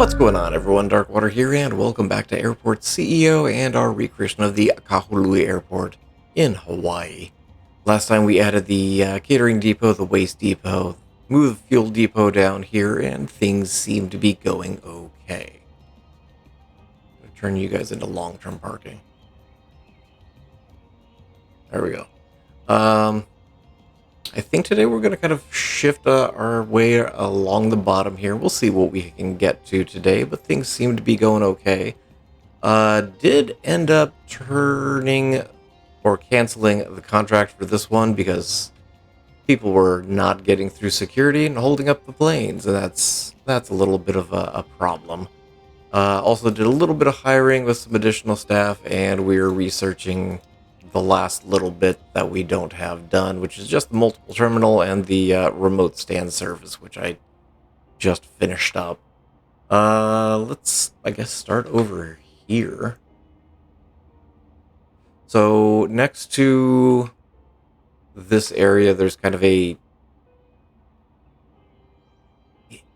What's going on, everyone? Darkwater here, and welcome back to Airport CEO and our recreation of the Kahului Airport in Hawaii. Last time we added the catering depot, the waste depot, moved the fuel depot down here, and things seem to be going okay. I'm going to turn you guys into long-term parking. There we go. I think today we're going to kind of shift our way along the bottom here. We'll see what we can get to today, but things seem to be going okay. Did end up turning or canceling the contract for this one because people were not getting through security and holding up the planes, and that's a little bit of a problem. Also did a little bit of hiring with some additional staff, and we're researching the last little bit that we don't have done, which is just the multiple terminal and the remote stand service, which I just finished up. Let's, I guess, start over here. So next to this area, there's kind of it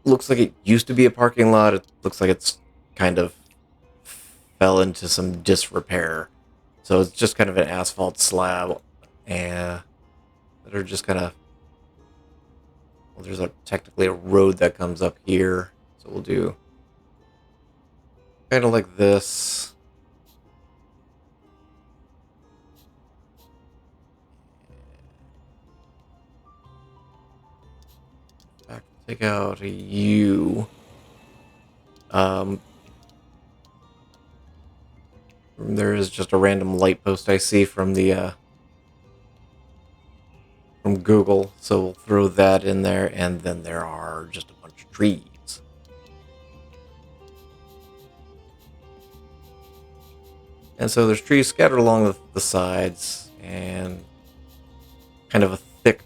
looks like it used to be a parking lot. It looks like it's kind of fell into some disrepair. So it's just kind of an asphalt slab, and that are just kind of, well, there's technically a road that comes up here. So we'll do kind of like this. Take out a U. There is just a random light post I see from the from Google, so we'll throw that in there, and then there are just a bunch of trees. And so there's trees scattered along the sides, and kind of a thick,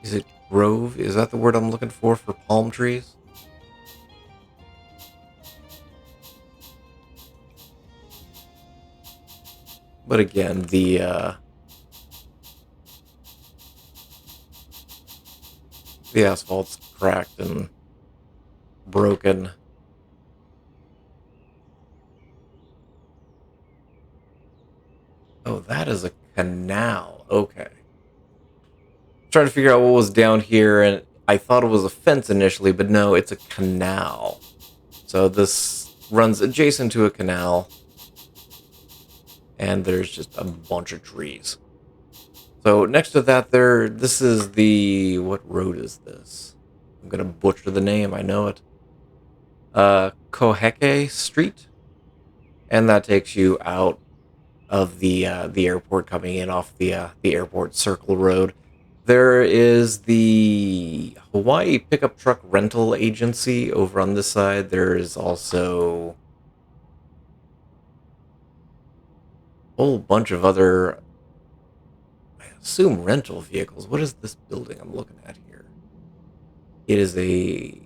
is it grove? Is that the word I'm looking for palm trees? But again, the asphalt's cracked and broken. Oh, that is a canal. Okay. Trying to figure out what was down here, and I thought it was a fence initially, but no, it's a canal. So this runs adjacent to a canal, and there's just a bunch of trees. So next to that, this is the, what road is this? I'm gonna butcher the name, I know it. Koheke Street, and that takes you out of the airport, coming in off the airport circle road. There is the Hawaii Pickup Truck Rental Agency over on this side. There is also a whole bunch of other, I assume, rental vehicles. What is this building I'm looking at here? It is a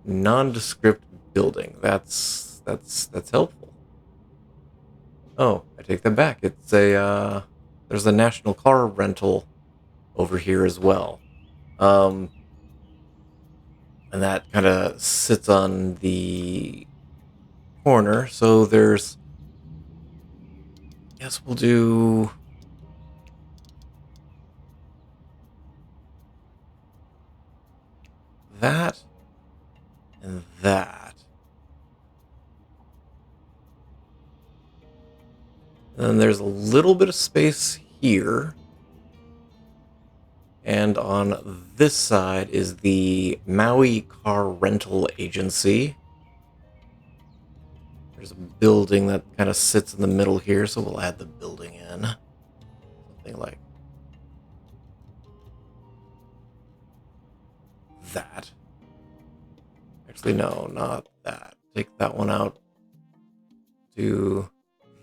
nondescript building. That's helpful. Oh, I take that back. It's a there's a national car rental over here as well. And that kind of sits on the corner. So there's, yes, we'll do that and that. And then there's a little bit of space here. And on this side is the Maui Car Rental Agency. There's a building that kind of sits in the middle here, so we'll add the building in. Something like that. Actually, no, not that. Take that one out. Do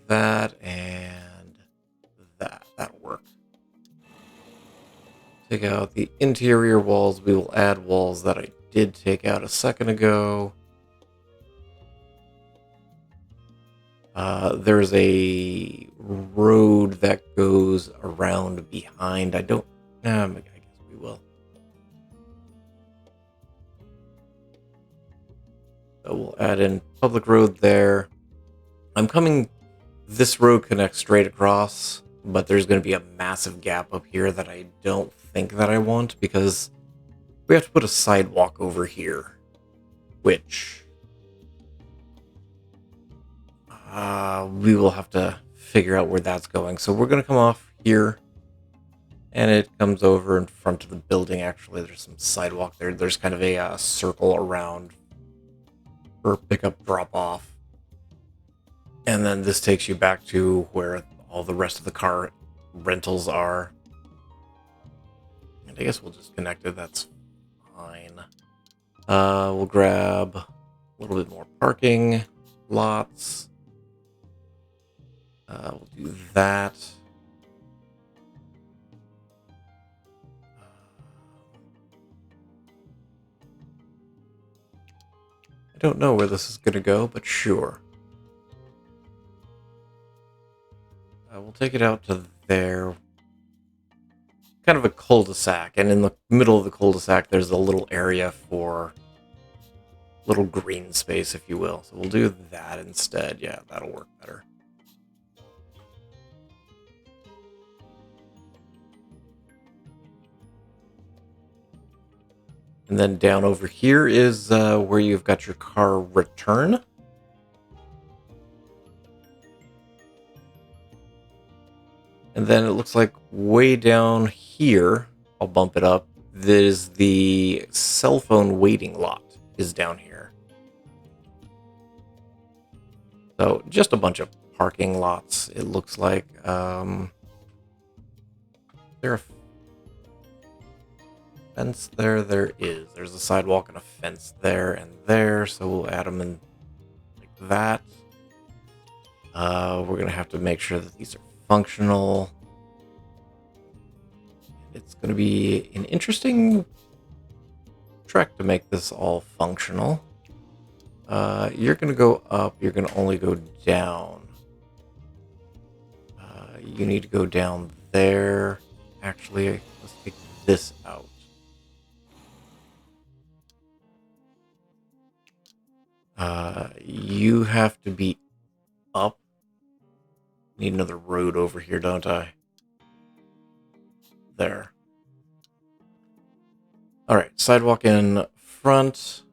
that and that. That'll work. Take out the interior walls. We will add walls that I did take out a second ago. There's a road that goes around behind. I don't... I guess we will. So we'll add in public road there. This road connects straight across, but there's going to be a massive gap up here that I don't think that I want, because we have to put a sidewalk over here, which we will have to figure out where that's going. So we're going to come off here, and it comes over in front of the building. Actually, there's some sidewalk there. There's kind of a circle around for pickup drop-off. And then this takes you back to where all the rest of the car rentals are. And I guess we'll just connect it. That's fine. We'll grab a little bit more parking lots. We'll do that. I don't know where this is going to go, but sure. We'll take it out to there. Kind of a cul-de-sac, and in the middle of the cul-de-sac there's a little area for little green space, if you will. So we'll do that instead. Yeah, that'll work better. And then down over here is where you've got your car return. And then it looks like way down here, I'll bump it up, there's the cell phone waiting lot is down here. So just a bunch of parking lots, it looks like. There a fence there? There is. There's a sidewalk and a fence there and there, so we'll add them in like that. We're going to have to make sure that these are functional. It's going to be an interesting trek to make this all functional. You're going to go up. You're going to only go down. You need to go down there. Actually, let's take this out. You have to be up. Need another road over here, don't I? There. Alright, sidewalk in front.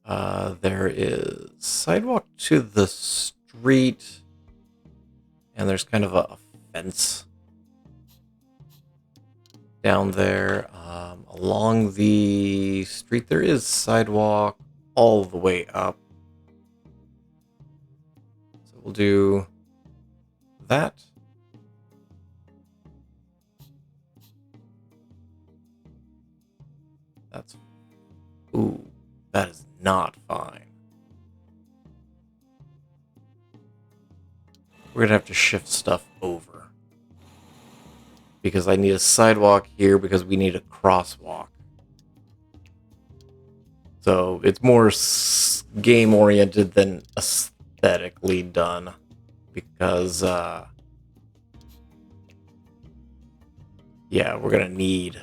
There is sidewalk to the street. And there's kind of a fence down there. Along the street, there is sidewalk all the way up. So we'll do that. That's... Ooh, that is not fine. We're going to have to shift stuff over. Because I need a sidewalk here because we need a crosswalk. So it's more game-oriented than aesthetically done. Because, yeah, we're going to need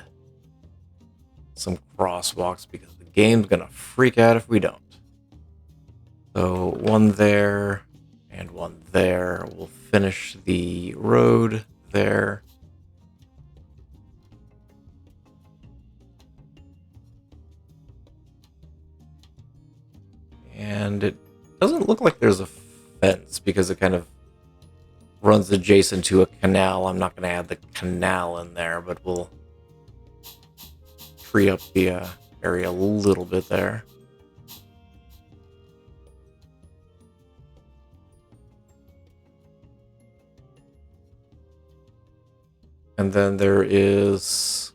some crosswalks because the game's going to freak out if we don't. So one there and one there. We'll finish the road there. And it doesn't look like there's a fence because it kind of runs adjacent to a canal. I'm not going to add the canal in there, but we'll free up the area a little bit there. And then there is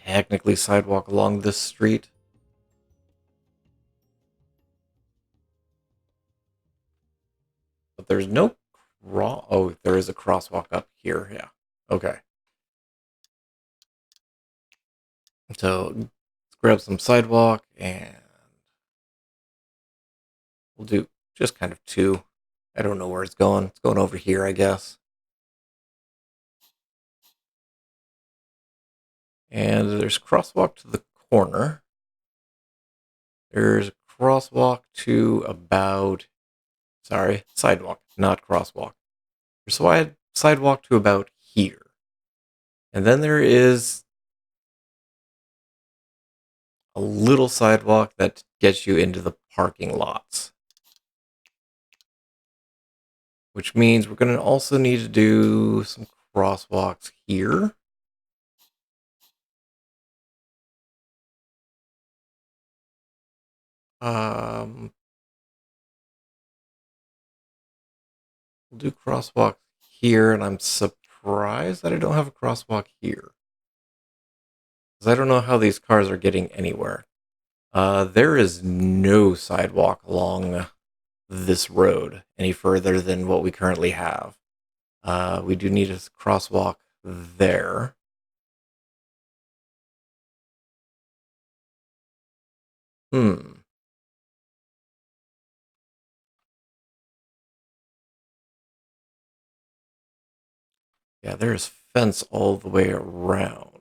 technically sidewalk along this street. But there's no oh, there is a crosswalk up here. Yeah. Okay. So let's grab some sidewalk and we'll do just kind of two. I don't know where it's going. It's going over here, I guess. And there's crosswalk to the corner, there's a crosswalk to about, sorry, sidewalk, not crosswalk. There's a sidewalk to about here. And then there is a little sidewalk that gets you into the parking lots. Which means we're going to also need to do some crosswalks here. We'll do crosswalk here, and I'm surprised that I don't have a crosswalk here. Because I don't know how these cars are getting anywhere. There is no sidewalk along this road any further than what we currently have. We do need a crosswalk there. Yeah, there's fence all the way around.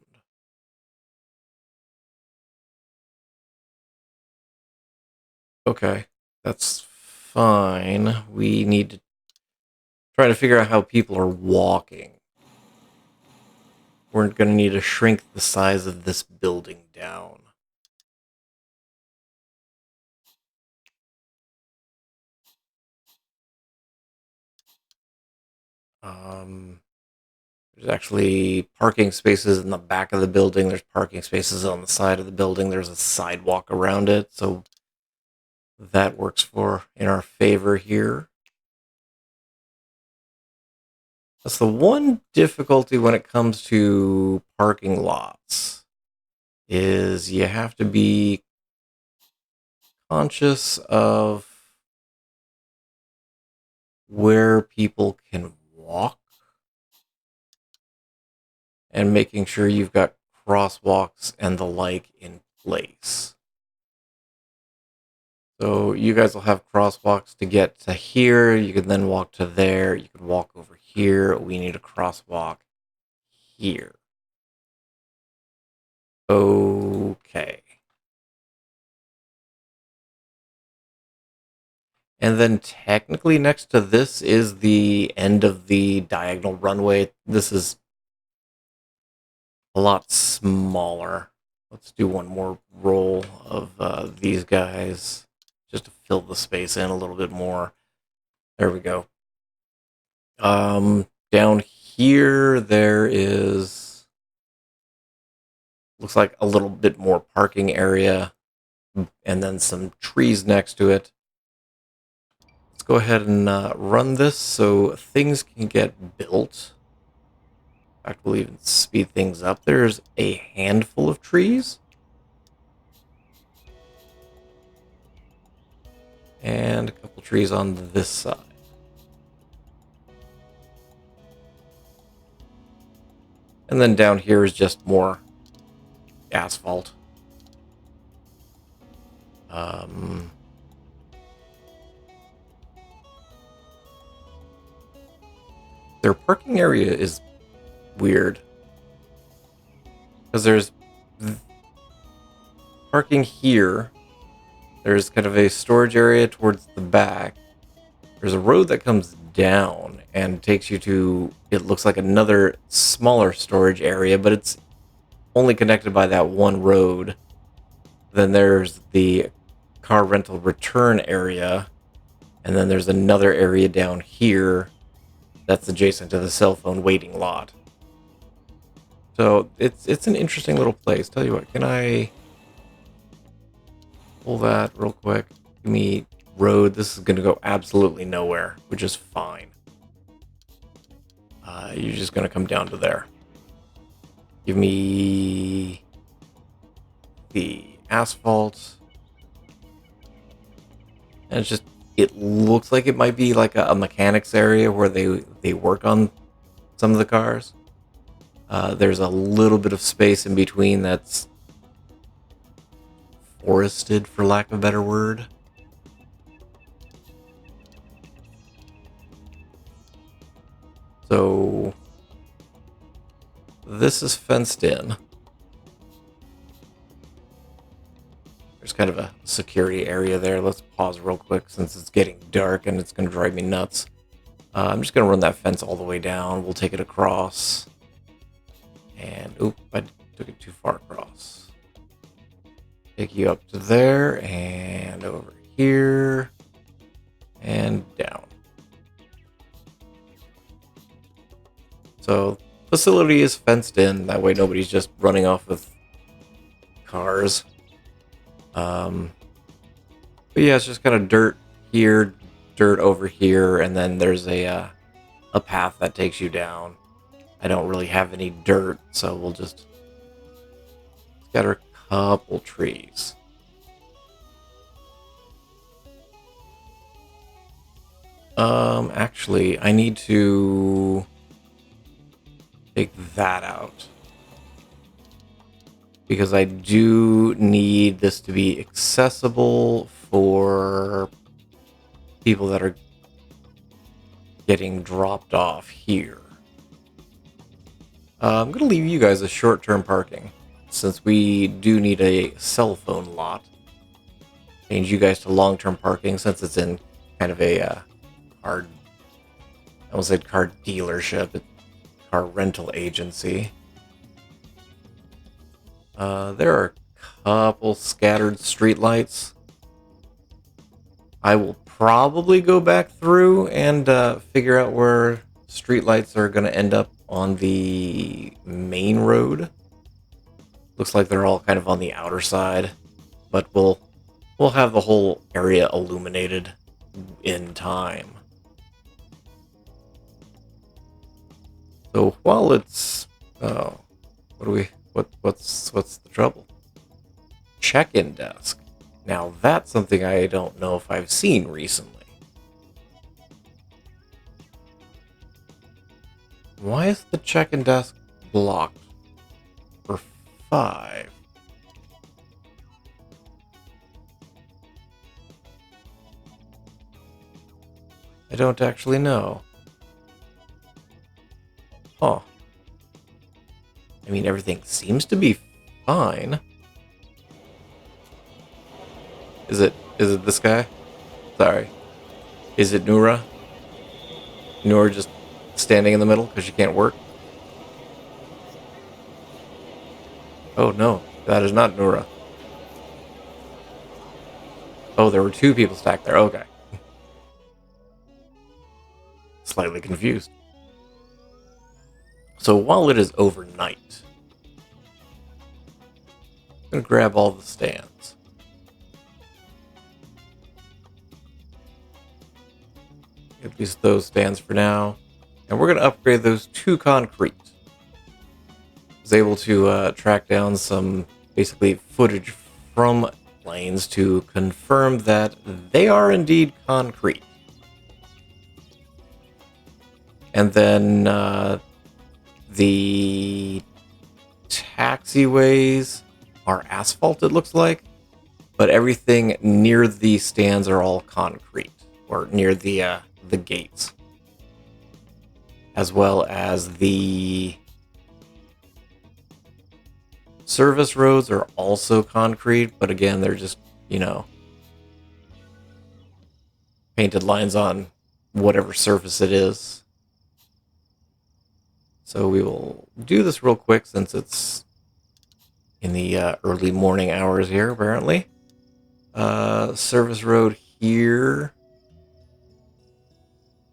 Okay, that's fine. We need to try to figure out how people are walking. We're going to need to shrink the size of this building down. There's actually parking spaces in the back of the building. There's parking spaces on the side of the building. There's a sidewalk around it, so that works in our favor here. That's the one difficulty when it comes to parking lots, is you have to be conscious of where people can walk and making sure you've got crosswalks and the like in place. So you guys will have crosswalks to get to here. You can then walk to there. You could walk over here. We need a crosswalk here. Okay. And then technically next to this is the end of the diagonal runway. This is a lot smaller. Let's do one more roll of these guys just to fill the space in a little bit more. There we go. Down here there is, looks like a little bit more parking area and then some trees next to it. Let's go ahead and run this so things can get built. In fact, we'll even speed things up. There's a handful of trees. And a couple trees on this side. And then down here is just more asphalt. Their parking area is weird. Because there's parking here. There's kind of a storage area towards the back. There's a road that comes down and takes you to, it looks like another smaller storage area, but it's only connected by that one road. Then there's the car rental return area. And then there's another area down here that's adjacent to the cell phone waiting lot. So it's an interesting little place. Tell you what, can I pull that real quick? Give me road. This is going to go absolutely nowhere, which is fine. You're just going to come down to there. Give me the asphalt. And it's just, it looks like it might be like a mechanics area where they work on some of the cars. There's a little bit of space in between that's forested, for lack of a better word. So this is fenced in. kind of a security area there. Let's pause real quick since it's getting dark and it's going to drive me nuts. I'm just going to run that fence all the way down. We'll take it across. And, oop, I took it too far across. Take you up to there and over here and down. So, facility is fenced in. That way nobody's just running off with cars. But yeah, it's just kind of dirt here, dirt over here, and then there's a path that takes you down. I don't really have any dirt, so we'll just scatter a couple trees. Actually, I need to take that out, because I do need this to be accessible for people that are getting dropped off here. I'm going to leave you guys a short-term parking, since we do need a cell phone lot. Change you guys to long-term parking, since it's in kind of a car, I almost said car dealership, car rental agency. There are a couple scattered streetlights. I will probably go back through and figure out where streetlights are going to end up on the main road. Looks like they're all kind of on the outer side, but we'll have the whole area illuminated in time. So while it's what's the trouble? Check-in desk. Now that's something I don't know if I've seen recently. Why is the check-in desk blocked for 5? I don't actually know. Oh. I mean, everything seems to be fine. Is it this guy? Sorry. Is it Nura? Nura just standing in the middle because she can't work? Oh no, that is not Nura. Oh, there were 2 people stacked there. Okay. Slightly confused. So while it is overnight, I'm going to grab all the stands. At least those stands for now. And we're going to upgrade those to concrete. I was able to track down some basically footage from planes to confirm that they are indeed concrete. And then the taxiways are asphalt, it looks like, but everything near the stands are all concrete, or near the gates, as well as the service roads are also concrete, but again, they're just, painted lines on whatever surface it is. So we will do this real quick since it's in the early morning hours here, apparently. Service road here.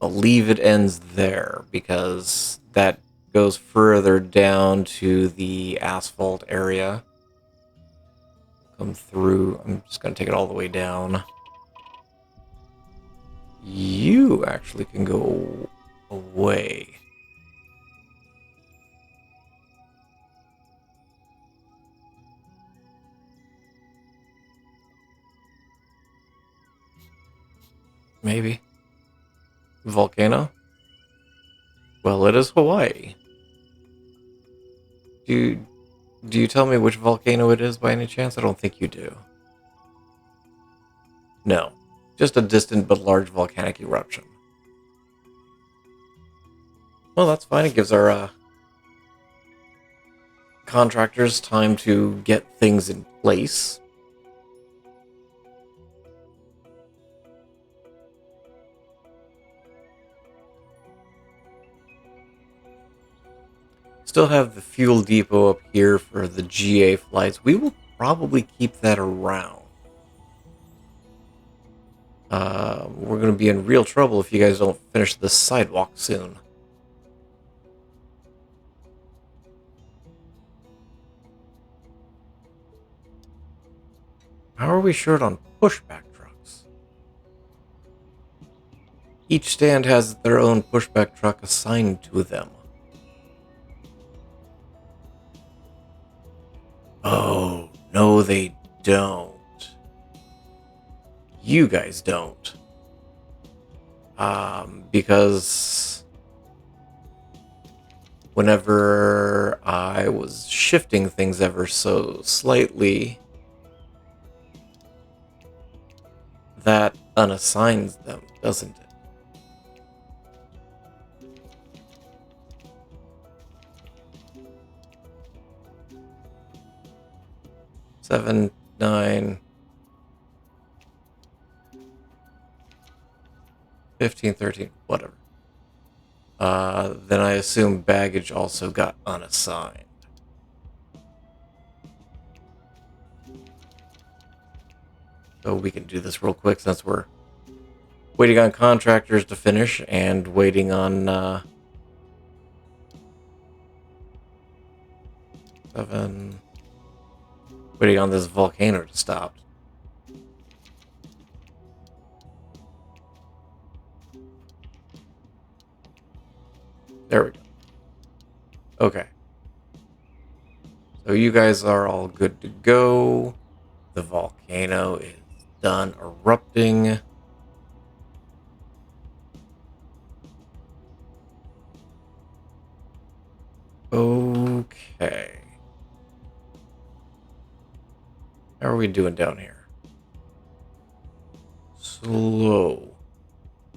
I'll leave it ends there because that goes further down to the asphalt area. Come through. I'm just going to take it all the way down. You actually can go away. Maybe. Volcano? Well, it is Hawaii. Do you tell me which volcano it is by any chance? I don't think you do. No. Just a distant but large volcanic eruption. Well, that's fine. It gives our contractors time to get things in place. Still have the fuel depot up here for the GA flights. We will probably keep that around. We're going to be in real trouble if you guys don't finish the sidewalk soon. How are we short on pushback trucks? Each stand has their own pushback truck assigned to them. Oh, no they don't. You guys don't. Because whenever I was shifting things ever so slightly, that unassigns them, doesn't it? Seven, 9, 15, 13, whatever. Then I assume baggage also got unassigned. So we can do this real quick since we're waiting on contractors to finish and waiting on 7, waiting on this volcano to stop. There we go. Okay. So you guys are all good to go. The volcano is done erupting. Okay. How are we doing down here? Slow.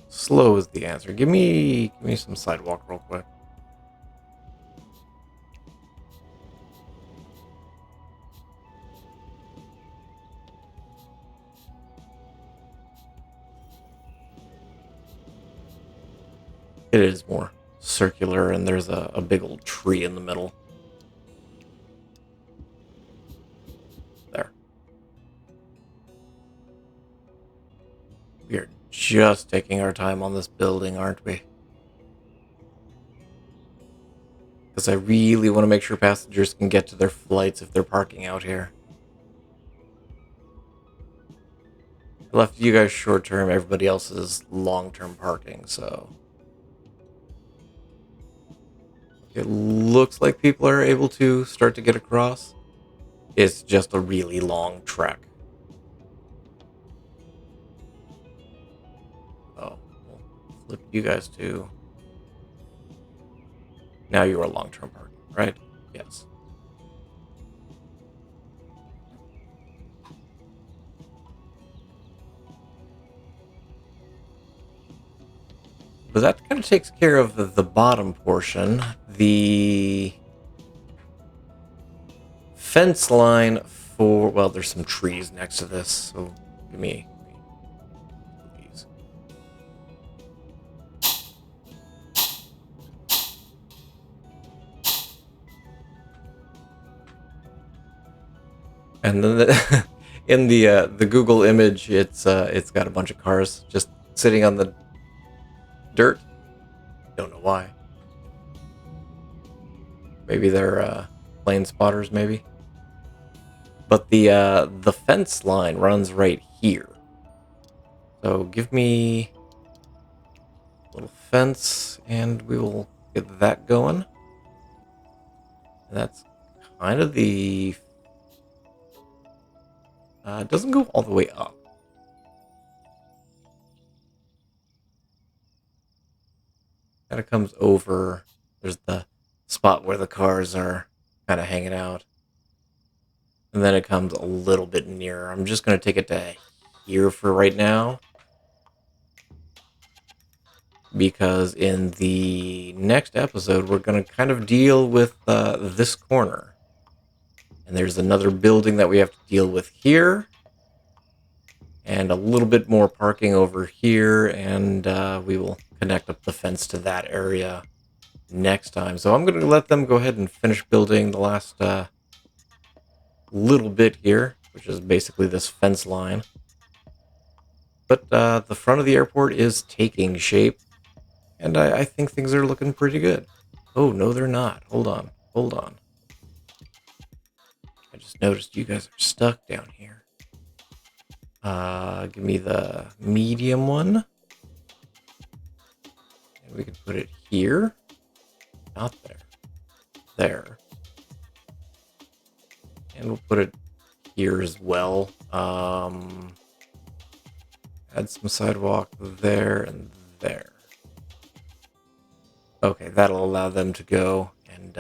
Slow is the answer. Give me some sidewalk real quick. It is more circular, and there's a big old tree in the middle. There. We are just taking our time on this building, aren't we? Because I really want to make sure passengers can get to their flights if they're parking out here. I left you guys short-term, everybody else is long-term parking, so... It looks like people are able to start to get across. It's just a really long trek. Oh, we'll flip you guys to... Now you are long-term parking, right? Yes. But that kind of takes care of the bottom portion. The fence line for... Well, there's some trees next to this, so give me these. And then in the Google image, it's got a bunch of cars just sitting on the dirt. Don't know why. Maybe they're plane spotters, maybe. But the fence line runs right here. So give me a little fence, and we will get that going. And that's kind of the... it doesn't go all the way up. Kind of comes over. There's the spot where the cars are kind of hanging out. And then it comes a little bit nearer. I'm just going to take it to here for right now. Because in the next episode, we're going to kind of deal with this corner. And there's another building that we have to deal with here. And a little bit more parking over here. And we will connect up the fence to that area next time. So I'm going to let them go ahead and finish building the last little bit here, which is basically this fence line. But the front of the airport is taking shape, and I think things are looking pretty good. Oh, no, they're not. Hold on. Hold on. I just noticed you guys are stuck down here. Give me the medium one. And we can put it here. Not there. There. And we'll put it here as well. Add some sidewalk there and there. Okay, that'll allow them to go and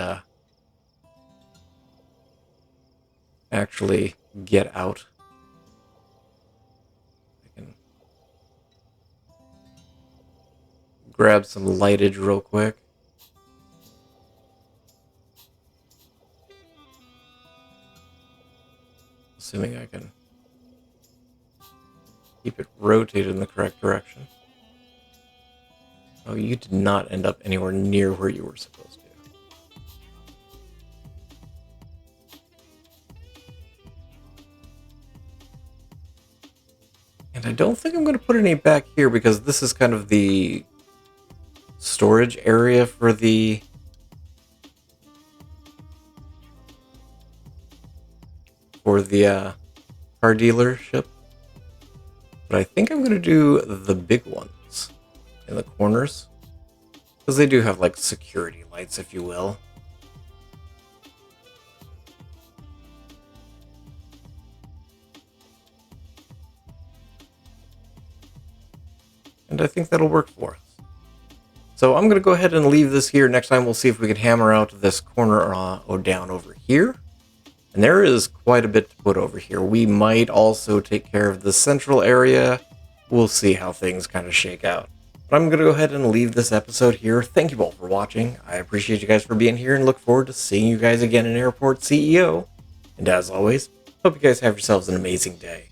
actually get out. I can grab some lightage real quick. Assuming I can keep it rotated in the correct direction. Oh, you did not end up anywhere near where you were supposed to. And I don't think I'm going to put any back here because this is kind of the storage area for the car dealership. But I think I'm going to do the big ones in the corners, because they do have like security lights, if you will. And I think that'll work for us. So I'm going to go ahead and leave this here. Next time we'll see if we can hammer out this corner or down over here. And there is quite a bit to put over here. We might also take care of the central area. We'll see how things kind of shake out. But I'm going to go ahead and leave this episode here. Thank you all for watching. I appreciate you guys for being here and look forward to seeing you guys again in Airport CEO. And as always, hope you guys have yourselves an amazing day.